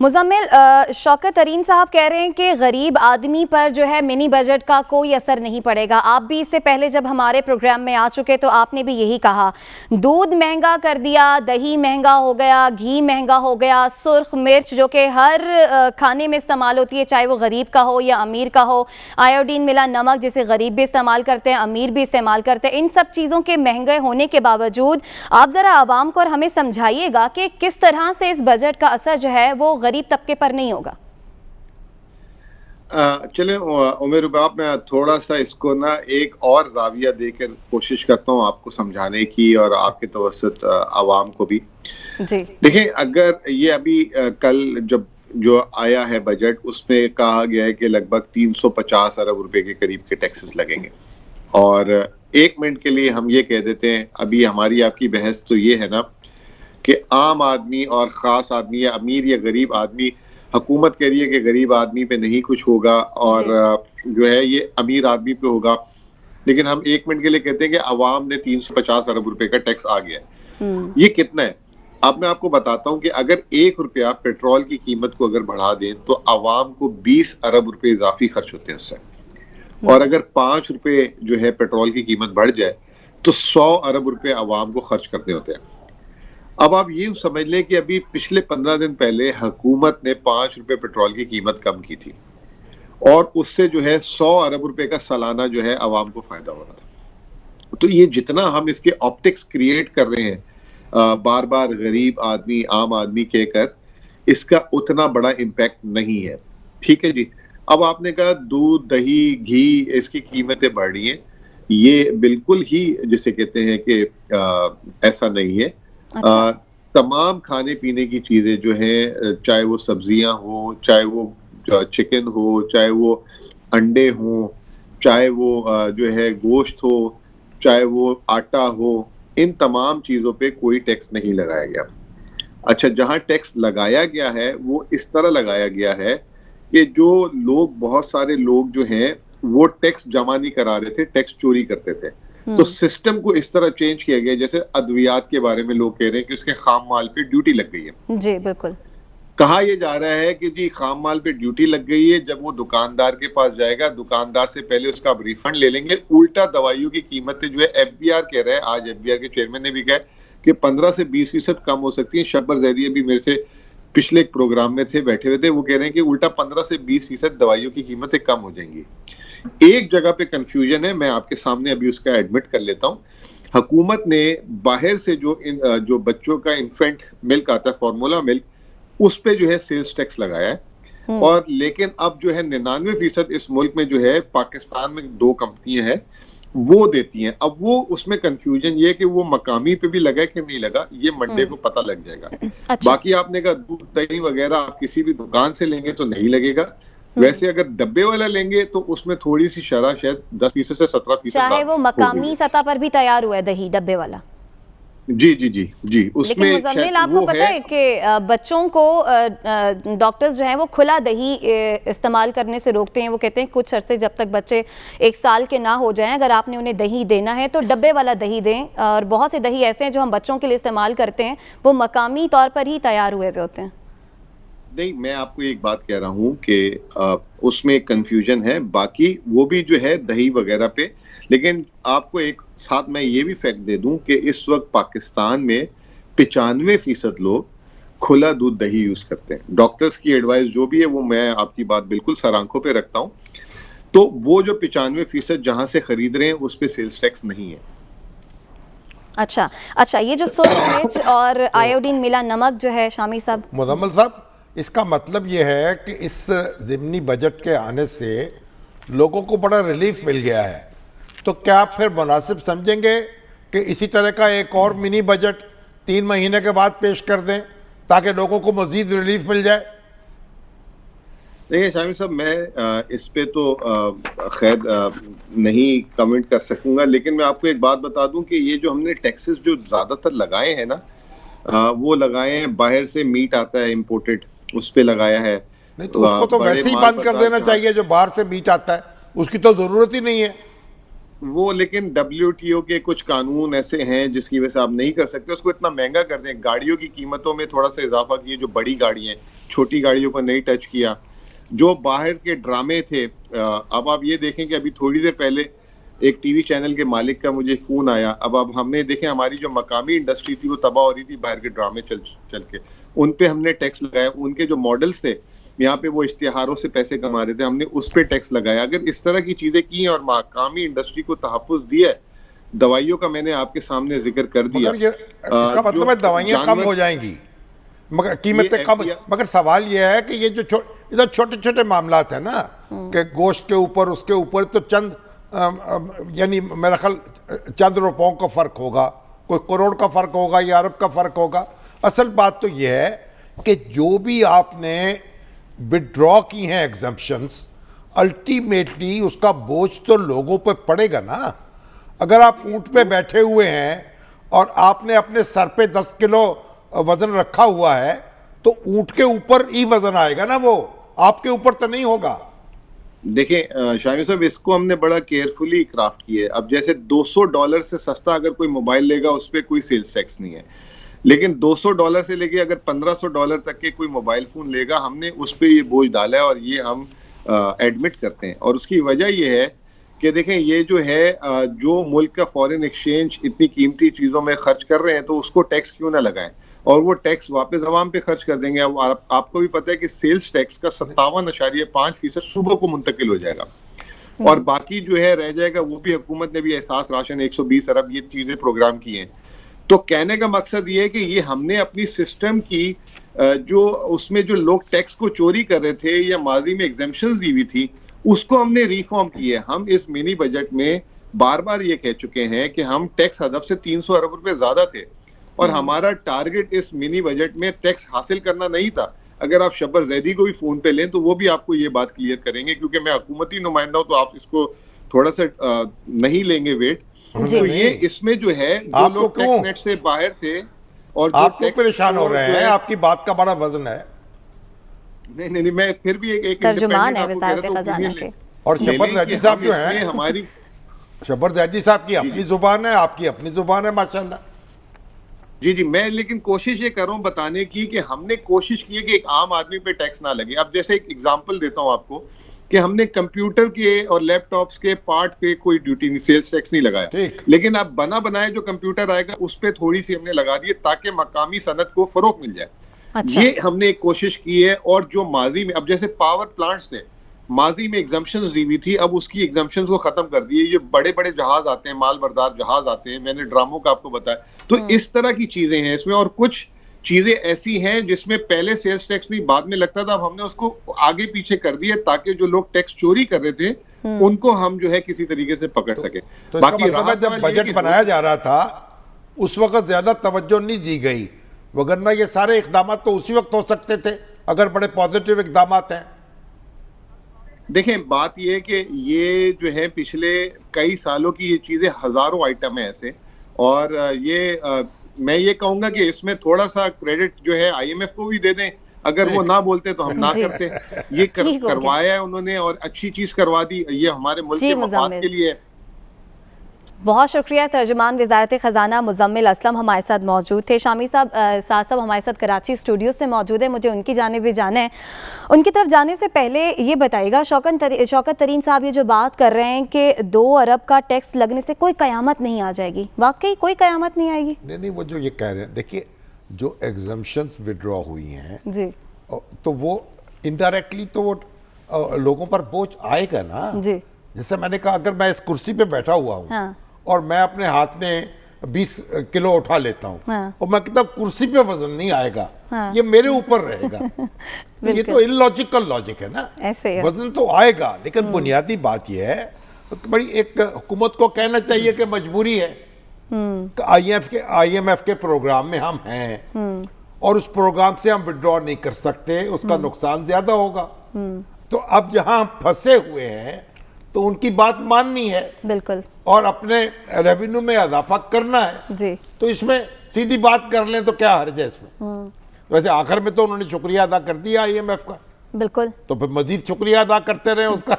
मुज़म्मिल, शौकत तरीन साहब कह रहे हैं कि गरीब आदमी पर जो है मिनी बजट का कोई असर नहीं पड़ेगा। आप भी इससे पहले जब हमारे प्रोग्राम में आ चुके तो आपने भी यही कहा, दूध महंगा कर दिया, दही महंगा हो गया, घी महंगा हो गया, सुर्ख मिर्च जो कि हर खाने में इस्तेमाल होती है, चाहे वो गरीब का हो या अमीर का हो, आयोडीन मिला नमक जिसे गरीब भी इस्तेमाल करते हैं, अमीर भी इस्तेमाल करते हैं, इन सब चीज़ों के महंगे होने के बावजूद आप ज़रा आवाम को और हमें समझाइएगा कि किस तरह से इस बजट का असर जो है वो गरीब तबके पर नहीं होगा। चले उमेर बाप, मैं थोड़ा सा इसको ना एक और जाविया देकर कोशिश करता हूँ आपको समझाने की और आपके तवसत आवाम को भी। जी देखें, अगर ये अभी कल जब जो आया है बजट, उसमें कहा गया है कि लगभग 350 अरब रुपए के करीब के टैक्सेस लगेंगे। और एक मिनट के लिए हम ये कह देते हैं, अभी हमारी आपकी बहस तो ये है ना कि आम आदमी और खास आदमी या अमीर या गरीब आदमी, हुकूमत कह रही है कि गरीब आदमी पे नहीं कुछ होगा और जो है ये अमीर आदमी पे होगा, लेकिन हम एक मिनट के लिए कहते हैं कि अवाम ने 350 अरब रुपए का टैक्स आ गया है। ये कितना है? अब मैं आपको बताता हूं कि अगर 1 रुपया पेट्रोल की कीमत को अगर बढ़ा दें तो अवाम को 20 अरब रुपए इजाफी खर्च होते हैं उससे, और अगर 5 रुपए जो है पेट्रोल की कीमत बढ़ जाए तो 100 अरब रुपए अवाम को खर्च करने होते हैं। अब आप ये समझ लें कि अभी पिछले 15 दिन पहले हुकूमत ने 5 रुपए पेट्रोल की कीमत कम की थी और उससे जो है 100 अरब रुपए का सालाना जो है अवाम को फायदा हो रहा था। तो ये जितना हम इसके ऑप्टिक्स क्रिएट कर रहे हैं बार बार गरीब आदमी आम आदमी कहकर, इसका उतना बड़ा इम्पैक्ट नहीं है। ठीक है जी। अब आपने कहा दूध दही घी इसकी कीमतें बढ़ रही हैं, ये बिल्कुल ही जिसे कहते हैं कि ऐसा नहीं है। अच्छा। तमाम खाने पीने की चीजें जो हैं, चाहे वो सब्जियां हो, चाहे वो चिकन हो, चाहे वो अंडे हो, चाहे वो जो है गोश्त हो, चाहे वो आटा हो, इन तमाम चीजों पे कोई टैक्स नहीं लगाया गया। अच्छा, जहां टैक्स लगाया गया है वो इस तरह लगाया गया है कि जो लोग, बहुत सारे लोग जो हैं वो टैक्स जमा नहीं करा रहे थे, टैक्स चोरी करते थे। तो सिस्टम को इस तरह चेंज किया गया, जैसे अद्वियात के बारे में लोग कह रहे हैं कि उसके खाम माल पे ड्यूटी लग गई है। जी बिल्कुल। कहा यह जा रहा है कि जी खाम माल पे ड्यूटी लग गई है, जब वो दुकानदार के पास जाएगा, दुकानदार से पहले उसका रिफंड ले लेंगे। उल्टा दवाइयों की कीमतें जो है, एफबीआर कह रहा है, आज एफबीआर के चेयरमैन ने भी कहा कि 15 से 20% कम हो सकती है। शब्बर जैदी भी मेरे से पिछले एक प्रोग्राम में थे, बैठे हुए थे, वो कह रहे हैं कि उल्टा 15 से 20% दवाइयों की कीमतें कम हो जाएंगी। एक जगह पे कंफ्यूजन है, मैं आपके सामने अभी उसका एडमिट कर लेता हूं। हुकूमत ने बाहर से जो बच्चों का इन्फेंट मिल्क आता है, फार्मूला मिल्क, उस पे जो है सेल्स टैक्स लगाया है। और लेकिन अब जो है 99% इस मुल्क में जो है, पाकिस्तान में 2 कंपनियां हैं वो देती हैं। अब वो उसमें कंफ्यूजन ये है कि वो मकामी पे भी लगा कि नहीं लगा, ये मंडे को पता लग जाएगा। अच्छा। बाकी आपने कहा दूध दही वगैरह आप किसी भी दुकान से लेंगे तो नहीं लगेगा। वैसे अगर डब्बे वाला लेंगे तो उसमें थोड़ी सी शरह शायद 10% से 17%, चाहे वो मकामी सतह पर भी तैयार हुआ है दही डब्बे वाला। जी जी जी जी, उसमें लेकिन मुज़म्मिल, आपको पता है कि बच्चों को डॉक्टर्स जो हैं वो खुला दही इस्तेमाल करने से रोकते हैं। वो कहते हैं कुछ अरसे जब तक बच्चे 1 साल के ना हो जाएं, अगर आपने उन्हें दही देना है तो डब्बे वाला दही दें। और बहुत से दही ऐसे हैं जो हम बच्चों के लिए इस्तेमाल करते हैं, वो मकामी तौर पर ही तैयार हुए हुए होते हैं। नहीं, मैं आपको एक बात कह रहा हूं कि उसमें कंफ्यूजन है, बाकी वो भी जो है दही वगैरह पे। लेकिन आपको एक साथ मैं ये भी फैक्ट दे दूं कि इस वक्त पाकिस्तान में 95% लोग खुला दूध दही यूज करते हैं। डॉक्टर्स की एडवाइस जो भी है वो मैं आपकी बात बिल्कुल सर आंखों पे रखता हूं। तो वो जो 95% जहां से खरीद रहे हैं उस पे सेल्स टैक्स नहीं है। अच्छा अच्छा, ये जो सुर्ख मिर्च और आयोडीन मिला नमक जो है, शामी साहब। मुज़म्मिल साहब, इसका मतलब ये है कि इस ज़िमनी बजट के आने से लोगों को बड़ा रिलीफ मिल गया है, तो क्या आप फिर मुनासिब समझेंगे कि इसी तरह का एक और मिनी बजट 3 महीने के बाद पेश कर दें ताकि लोगों को मज़ीद रिलीफ मिल जाए? देखिए शामी साहब, मैं इस पे तो खैर नहीं कमेंट कर सकूंगा, लेकिन मैं आपको एक बात बता दूं कि ये जो हमने टैक्सेस जो ज़्यादातर लगाए हैं ना, वो लगाए हैं बाहर से मीट आता है इम्पोर्टेड, उस पे लगाया है। नहीं तो उसको तो वैसे ही बंद कर देना चाहिए, जो बाहर से मीट आता है उसकी तो ज़रूरत ही नहीं है वो। लेकिन WTO के कुछ कानून ऐसे हैं जिसकी वजह से आप नहीं कर सकते उसको, इतना महंगा कर दें। गाड़ियों की कीमतों में थोड़ा सा इजाफा किए, जो बड़ी गाड़ी हैं छोटी गाड़ियों पर नहीं टच किया। जो बाहर के ड्रामे थे, अब आप ये देखें कि अभी थोड़ी देर पहले एक टीवी चैनल के मालिक का मुझे फोन आया। अब हमने देखे हमारी जो मकामी इंडस्ट्री थी वो तबाह हो रही थी बाहर के ड्रामे चल के, उन पे हमने टैक्स लगाया। उनके जो मॉडल्स थे यहाँ पे वो इश्तिहारों से पैसे कमा रहे थे, हमने उस पे टैक्स लगाया। अगर इस तरह की चीजें की हैं और मकामी इंडस्ट्री को तहफ़्फ़ुज़ दिया है, दवाइयों का मैंने आपके सामने जिक्र कर दिया। मगर ये इसका मतलब है दवाइयाँ कम हो जाएंगी, मगर कीमतें कम। मगर सवाल ये है कि ये जो इधर छोटे छोटे मामलात है ना, कि गोश्त के ऊपर उसके ऊपर तो चंद यानी मेरा ख्याल चंद रुपयों का फर्क होगा, कोई करोड़ का फर्क होगा या अरब का फर्क होगा। असल बात तो ये है कि जो भी आपने विड्रॉ की हैं एग्जम्पशंस, अल्टीमेटली उसका बोझ तो लोगों पे पड़ेगा ना। अगर आप ऊंट पे बैठे हुए हैं और आपने अपने सर पे 10 किलो वजन रखा हुआ है, तो ऊंट के ऊपर ही वजन आएगा ना, वो आपके ऊपर तो नहीं होगा। देखिए शामी साहब, इसको हमने बड़ा केयरफुली क्राफ्ट किया है। अब जैसे $200 से सस्ता अगर कोई मोबाइल लेगा उस पर कोई सेल्स टैक्स नहीं है, लेकिन $200 से लेके अगर $1500 तक के कोई मोबाइल फोन लेगा, हमने उस पर ये बोझ डाला है और ये हम एडमिट करते हैं। और उसकी वजह ये है कि देखें, ये जो है जो मुल्क का फॉरेन एक्सचेंज इतनी कीमती चीज़ों में खर्च कर रहे हैं, तो उसको टैक्स क्यों ना लगाएं और वो टैक्स वापस अवाम पे खर्च कर देंगे। अब आपको भी पता है कि सेल्स टैक्स का 57.5% सुबह को मुंतकिल हो जाएगा और बाकी जो है रह जाएगा। वो भी हुकूमत ने भी एहसास राशन 120 अरब ये चीज़ें प्रोग्राम की हैं। तो कहने का मकसद ये है कि ये हमने अपनी सिस्टम की जो उसमें जो लोग टैक्स को चोरी कर रहे थे या माजी में एग्जेम्पशन दी हुई थी, उसको हमने रिफॉर्म किया है। हम इस मिनी बजट में बार बार ये कह चुके हैं कि हम टैक्स हदफ से 300 अरब रुपए ज्यादा थे और हमारा टारगेट इस मिनी बजट में टैक्स हासिल करना नहीं था। अगर आप शब्बर जैदी को भी फोन पे लें तो वो भी आपको ये बात क्लियर करेंगे, क्योंकि मैं हुकूमती नुमाइंदा हूं तो आप इसको थोड़ा सा नहीं लेंगे वेट। तो ये इसमें जो है जो लोग टैक्स नेट से बाहर थे और जो आप क्यों परेशान हो रहे हैं? आपकी बात का बड़ा वजन है। नहीं, मैं फिर भी एक तर्जुमान है वज़ारत ख़ज़ाना के। और शब्बर जैदी साहब जो हैं, हमारी शब्बर जैदी साहब की अपनी जुबान है, आपकी अपनी जुबान है माशाल्लाह। जी, मैं लेकिन कोशिश ये कर रहा हूँ बताने की कि हमने कोशिश की है कि एक आम आदमी पे टैक्स ना लगे। अब जैसे एक एग्जांपल देता हूँ आपको कि हमने कंप्यूटर के और लैपटॉप्स के पार्ट पे कोई ड्यूटी नहीं, सेल्स टैक्स नहीं लगाया, लेकिन अब बना बनाए जो कंप्यूटर आएगा उस पे थोड़ी सी हमने लगा दी ताकि मकामी सनत को फरोग मिल जाए। अच्छा। ये हमने एक कोशिश की है। और जो माजी में अब जैसे पावर प्लांट्स थे, माजी में एग्जम्पशंस दी हुई थी, अब उसकी एग्जम्पशंस को खत्म कर दिए। ये बड़े बड़े जहाज आते हैं, माल बरदार जहाज आते हैं, मैंने ड्रामों का आपको बताया। तो इस तरह की चीजें हैं इसमें। और कुछ चीजें ऐसी हैं जिसमें पहले सेल्स टैक्स नहीं बाद में लगता था, अब हमने उसको आगे पीछे कर दिया ताकि जो लोग टैक्स चोरी कर रहे थे उनको हम जो है किसी तरीके से पकड़ सके। तो बाकी मतलब जब बजट बनाया जा रहा था उस वक्त ज्यादा तवज्जो नहीं दी गई, वगरना ये सारे इकदाम तो उसी वक्त हो सकते थे अगर बड़े पॉजिटिव इकदाम हैं। देखें, बात ये है कि ये जो है पिछले कई सालों की ये चीजें हजारों आइटम है ऐसे, और ये मैं ये कहूंगा कि इसमें थोड़ा सा क्रेडिट जो है IMF को भी दे दें। अगर वो ना बोलते तो हम ना करते। ये करवाया है उन्होंने और अच्छी चीज करवा दी, ये हमारे मुल्क के मफाद के लिए। बहुत शुक्रिया। तर्जुमान वज़ारत ख़ज़ाना मुज़म्मिल असलम हमारे साथ मौजूद थे। शामी साहब साहब हमारे साथ कराची स्टूडियो से मौजूद है, मुझे उनकी जानिब भी जाना है। उनकी तरफ जाने से पहले ये बताइएगा, शौकत तरीन साहब ये जो बात कर रहे हैं कि 2 अरब का टैक्स लगने से कोई क़यामत नहीं आ जाएगी, वाकई कोई क़यामत नहीं आएगी? नहीं, वो जो ये कह रहे हैं, देखिए जो एग्जम्पशंस विड्रॉ हुई हैं जी, तो वो इनडायरेक्टली तो वो लोगों पर बोझ आएगा ना जी। जैसे मैंने कहा, अगर मैं इस कुर्सी पे बैठा हुआ हूँ हाँ। और मैं अपने हाथ में 20 किलो उठा लेता हूँ हाँ। और मैं कहता कुर्सी पे वजन नहीं आएगा हाँ। ये मेरे ऊपर रहेगा तो ये तो इलॉजिकल लॉजिक है ना। ऐसे वजन तो आएगा, लेकिन बुनियादी बात ये है बड़ी एक हुकूमत को कहना चाहिए कि मजबूरी है। IMF के प्रोग्राम में हम हैं और उस प्रोग्राम से हम विड्रॉ नहीं कर सकते, उसका नुकसान ज्यादा होगा। तो अब जहां हम फंसे हुए हैं तो उनकी बात माननी है बिल्कुल, और अपने रेवेन्यू में इजाफा करना है जी। तो इसमें सीधी बात कर लें तो क्या हर्ज है इसमें। वैसे आखिर में तो उन्होंने शुक्रिया अदा कर दिया IMF का, बिल्कुल, तो फिर मजीद शुक्रिया अदा करते रहे उसका